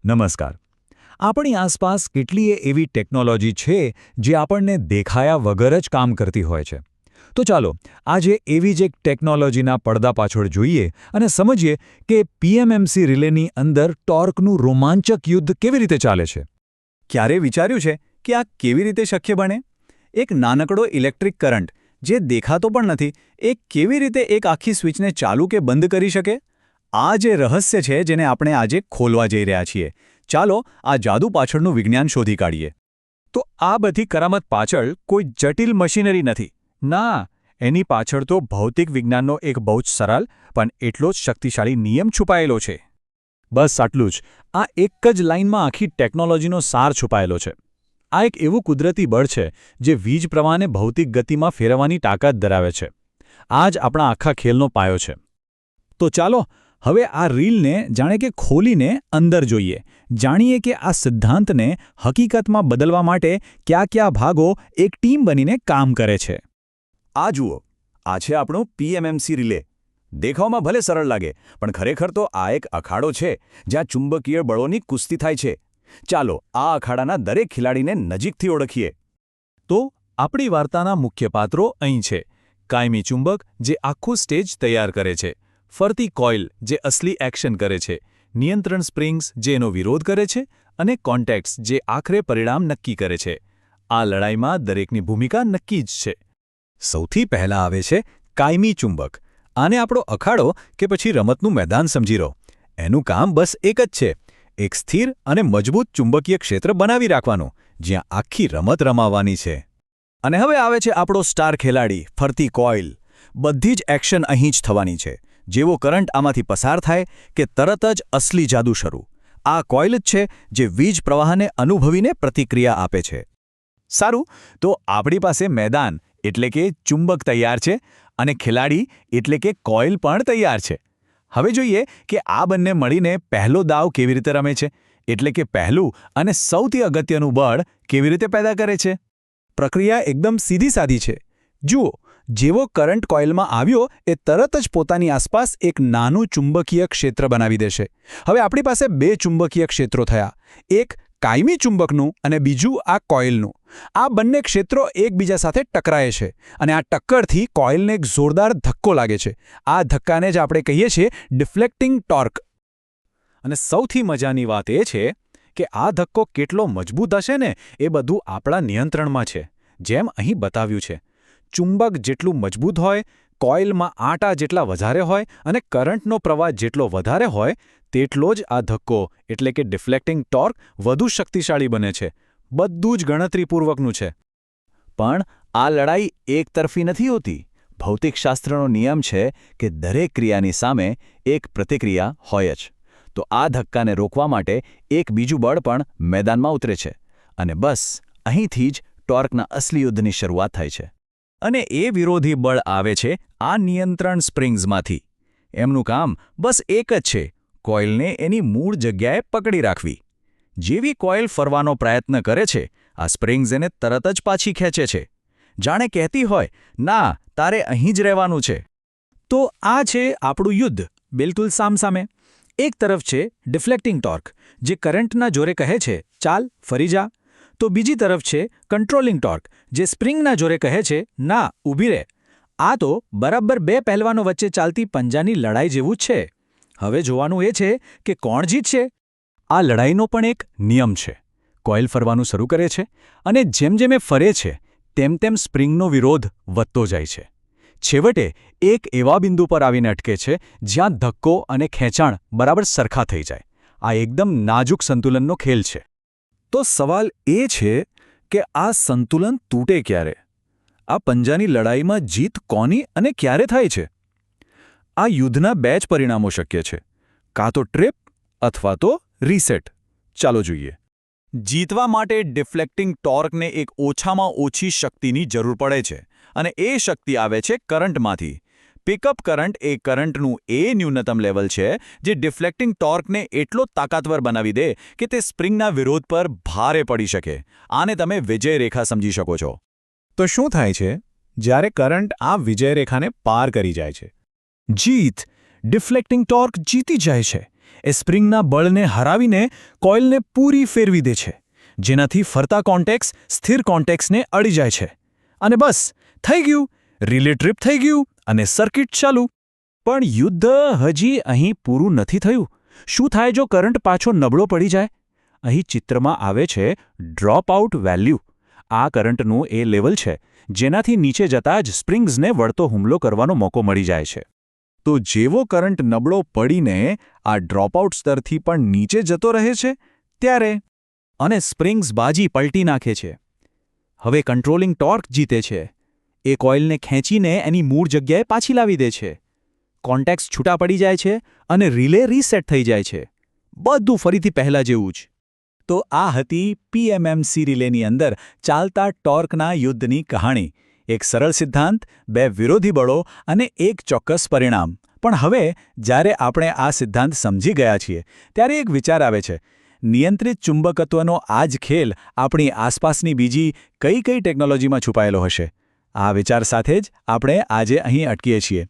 નમસ્કાર. આપણી આસપાસ કેટલીય એવી ટેકનોલોજી છે જે આપણને દેખાયા વગર જ કામ કરતી હોય છે. તો ચાલો આજે એવી જ એક ટેકનોલોજીના પડદા પાછળ જોઈએ અને સમજીએ કે પીએમએમસી રિલેની અંદર ટોર્કનું રોમાંચક યુદ્ધ કેવી રીતે ચાલે છે. ક્યારે વિચાર્યું છે કે આ કેવી રીતે શક્ય બને? એક નાનકડો ઇલેક્ટ્રિક કરંટ જે દેખાતો પણ નથી, એ કેવી રીતે એક આખી સ્વિચને ચાલુ કે બંધ કરી શકે? આ જે રહસ્ય છે જેને આપણે આજે ખોલવા જઈ રહ્યા છીએ. ચાલો આ જાદુ પાછળનું વિજ્ઞાન શોધી કાઢીએ. તો આ બધી કરામત પાછળ કોઈ જટિલ મશીનરી નથી. ના, એની પાછળ તો ભૌતિક વિજ્ઞાનનો એક બહુ જ સરળ પણ એટલો જ શક્તિશાળી નિયમ છુપાયેલો છે. બસ આટલું જ. આ એક જ લાઇનમાં આખી ટેકનોલોજીનો સાર છુપાયેલો છે. આ એક એવું કુદરતી બળ છે જે વીજ પ્રવાહને ભૌતિક ગતિમાં ફેરવવાની તાકાત ધરાવે છે. આ જ આપણા આખા ખેલનો પાયો છે. તો ચાલો હવે આ રીલને જાણે કે ખોલીને અંદર જોઈએ. જાણીએ કે આ સિદ્ધાંતને હકીકતમાં બદલવા માટે કયા કયા ભાગો એક ટીમ બનીને કામ કરે છે. આ જુઓ, આ છે આપણો પીએમએમસી રિલે. દેખાવમાં ભલે સરળ લાગે, પણ ખરેખર તો આ એક અખાડો છે જ્યાં ચુંબકીય બળોની કુસ્તી થાય છે. ચાલો આ અખાડાના દરેક ખેલાડીને નજીકથી ઓળખીએ. તો આપણી વાર્તાના મુખ્ય પાત્રો અહીં છે. કાયમી ચુંબક જે આખું સ્ટેજ તૈયાર કરે છે, ફરતી કોઇલ જે અસલી એક્શન કરે છે, નિયંત્રણ સ્પ્રિંગ્સ જે એનો વિરોધ કરે છે, અને કોન્ટેક્ટ્સ જે આખરે પરિણામ નક્કી કરે છે. આ લડાઈમાં દરેકની ભૂમિકા નક્કી જ છે. સૌથી પહેલા આવે છે કાયમી ચુંબક. આને આપણો અખાડો કે પછી રમતનું મેદાન સમજી લો. એનું કામ બસ એક જ છે, એક સ્થિર અને મજબૂત ચુંબકીય ક્ષેત્ર બનાવી રાખવાનું, જ્યાં આખી રમત રમાવાની છે. અને હવે આવે છે આપણો સ્ટાર ખેલાડી, ફરતી કોઇલ. બધી જ એક્શન અહીં જ થવાની છે. જેવો કરંટ આમાંથી પસાર થાય કે તરત જ અસલી જાદુ શરૂ. આ કોઇલ જ છે જે વીજ પ્રવાહને અનુભવીને પ્રતિક્રિયા આપે છે. સારું, તો આપણી પાસે મેદાન એટલે કે ચુંબક તૈયાર છે અને ખેલાડી એટલે કે કોઇલ પણ તૈયાર છે. હવે જોઈએ કે આ બંને મળીને પહેલો દાવ કેવી રીતે રમે છે, એટલે કે પહેલું અને સૌથી અગત્યનું બળ કેવી રીતે પેદા કરે છે. પ્રક્રિયા એકદમ સીધી સાધી છે. જુઓ, જેવો કરંટ કોઇલમાં આવ્યો એ તરત જ પોતાની આસપાસ એક નાનું ચુંબકીય ક્ષેત્ર બનાવી દેશે. હવે આપણી પાસે બે ચુંબકીય ક્ષેત્રો થયા, એક કાયમી ચુંબકનું અને બીજું આ કોઇલનું. આ બંને ક્ષેત્રો એકબીજા સાથે ટકરાય છે અને આ ટક્કરથી કોઇલને એક જોરદાર ધક્કો લાગે છે. આ ધક્કાને જ આપણે કહીએ છીએ ડિફ્લેક્ટિંગ ટોર્ક. અને સૌથી મજાની વાત એ છે કે આ ધક્કો કેટલો મજબૂત હશે ને એ બધું આપણા નિયંત્રણમાં છે. જેમ અહીં બતાવ્યું છે, ચુંબક જેટલું મજબૂત હોય, કોઇલમાં આટા જેટલા વધારે હોય અને કરંટનો પ્રવાહ જેટલો વધારે હોય, તેટલો જ આ ધક્કો એટલે કે ડિફ્લેક્ટિંગ ટોર્ક વધુ શક્તિશાળી બને છે. બધું જ ગણતરીપૂર્વકનું છે. પણ આ લડાઈ એકતરફી નથી હોતી. ભૌતિકશાસ્ત્રનો નિયમ છે કે દરેક ક્રિયાની સામે એક પ્રતિક્રિયા હોય જ. તો આ ધક્કાને રોકવા માટે એક બીજું બળ પણ મેદાનમાં ઉતરે છે. અને બસ અહીંથી જ ટોર્કના અસલી યુદ્ધની શરૂઆત થાય છે. અને એ વિરોધી બળ આવે છે આ નિયંત્રણ સ્પ્રિંગ્સમાંથી. એમનું કામ બસ એક જ છે, કોઇલને એની મૂળ જગ્યાએ પકડી રાખવી. જેવી કોઇલ ફરવાનો પ્રયત્ન કરે છે, આ સ્પ્રિંગ્સ એને તરત જ પાછી ખેંચે છે. જાણે કહેતી હોય, ના, તારે અહીં જ રહેવાનું છે. તો આ છે આપણું યુદ્ધ, બિલકુલ સામસામે. એક તરફ છે ડિફ્લેક્ટિંગ ટોર્ક, જે કરંટના જોરે કહે છે, ચાલ ફરી જા. તો બીજી તરફ છે કંટ્રોલિંગ ટોર્ક, જે સ્પ્રિંગના જોરે કહે છે, ના, ઊભી રહે. આ તો બરાબર બે પહેલવાનો વચ્ચે ચાલતી પંજાની લડાઈ જેવું જ છે. હવે જોવાનું એ છે કે કોણ જીતશે. આ લડાઈનો પણ એક નિયમ છે. કોઇલ ફરવાનું શરૂ કરે છે અને જેમ જેમ એ ફરે છે તેમ તેમ સ્પ્રિંગનો વિરોધ વધતો જાય છે. છેવટે એક એવા બિંદુ પર આવીને અટકે છે જ્યાં ધક્કો અને ખેંચાણ બરાબર સરખા થઈ જાય. આ એકદમ નાજુક સંતુલનનો ખેલ છે. તો સવાલ એ છે કે આ સંતુલન તૂટે ક્યારે? આ પંજાની લડાઈમાં જીત કોની અને ક્યારે થાય છે? આ યુદ્ધના બે જ પરિણામો શક્ય છે, કાં તો ટ્રિપ અથવા તો રીસેટ. ચાલો જોઈએ. જીતવા માટે ડિફ્લેક્ટિંગ ટોર્કને એક ઓછામાં ઓછી શક્તિની જરૂર પડે છે અને એ શક્તિ આવે છે કરંટમાંથી. પિકઅપ કરંટ એ કરંટનું એ ન્યૂનતમ લેવલ છે જે ડિફ્લેક્ટિંગ ટોર્કને એટલો તાકાતવર બનાવી દે કે તે સ્પ્રિંગના વિરોધ પર ભારે પડી શકે. આને તમે વિજય રેખા સમજી શકો છો. તો શું થાય છે જ્યારે કરંટ આ વિજય રેખાને પાર કરી જાય છે? જીત! ડિફ્લેક્ટિંગ ટોર્ક જીતી જાય છે. એ સ્પ્રિંગના બળને હરાવીને કોઇલને પૂરી ફેરવી દે છે, જેનાથી ફરતા કોન્ટેક્સ સ્થિર કોન્ટેક્સને અડી જાય છે. અને બસ, થઈ ગયું, રિલે ટ્રીપ થઈ ગયું અને સર્કિટ ચાલુ. પણ યુદ્ધ હજી અહીં પૂરું નથી થયું. શું થાય જો કરંટ પાછો નબળો પડી જાય? અહીં ચિત્રમાં આવે છે ડ્રોપ આઉટ વેલ્યુ. આ કરંટનું એ લેવલ છે જેનાથી નીચે જતાં જ સ્પ્રિંગ્સને વળતો હુમલો કરવાનો મોકો મળી જાય છે. તો જેવો કરંટ નબળો પડીને આ ડ્રોપઆઉટ સ્તરથી પણ નીચે જતો રહે છે ત્યારે અને સ્પ્રિંગ્સ બાજી પલટી નાખે છે. હવે કંટ્રોલિંગ ટોર્ક જીતે છે. એ કોઇલને ખેંચીને એની મૂળ જગ્યાએ પાછી લાવી દે છે. કોન્ટેક્સ છૂટા પડી જાય છે અને રિલે રીસેટ થઈ જાય છે. બધું ફરીથી પહેલા જેવું જ. તો આ હતી PMMC રિલેની અંદર ચાલતા ટોર્કના યુદ્ધની કહાણી. એક સરળ સિદ્ધાંત, બે વિરોધી બળો અને એક ચોક્કસ પરિણામ. પણ હવે જ્યારે આપણે આ સિદ્ધાંત સમજી ગયા છીએ ત્યારે એક વિચાર આવે છે. નિયંત્રિત ચુંબકત્વનો આ જ ખેલ આપણી આસપાસની બીજી કઈ કઈ ટેકનોલોજીમાં છુપાયેલો હશે? આ વિચાર સાથે જ આપણે આજે અહીં અટકીએ છીએ.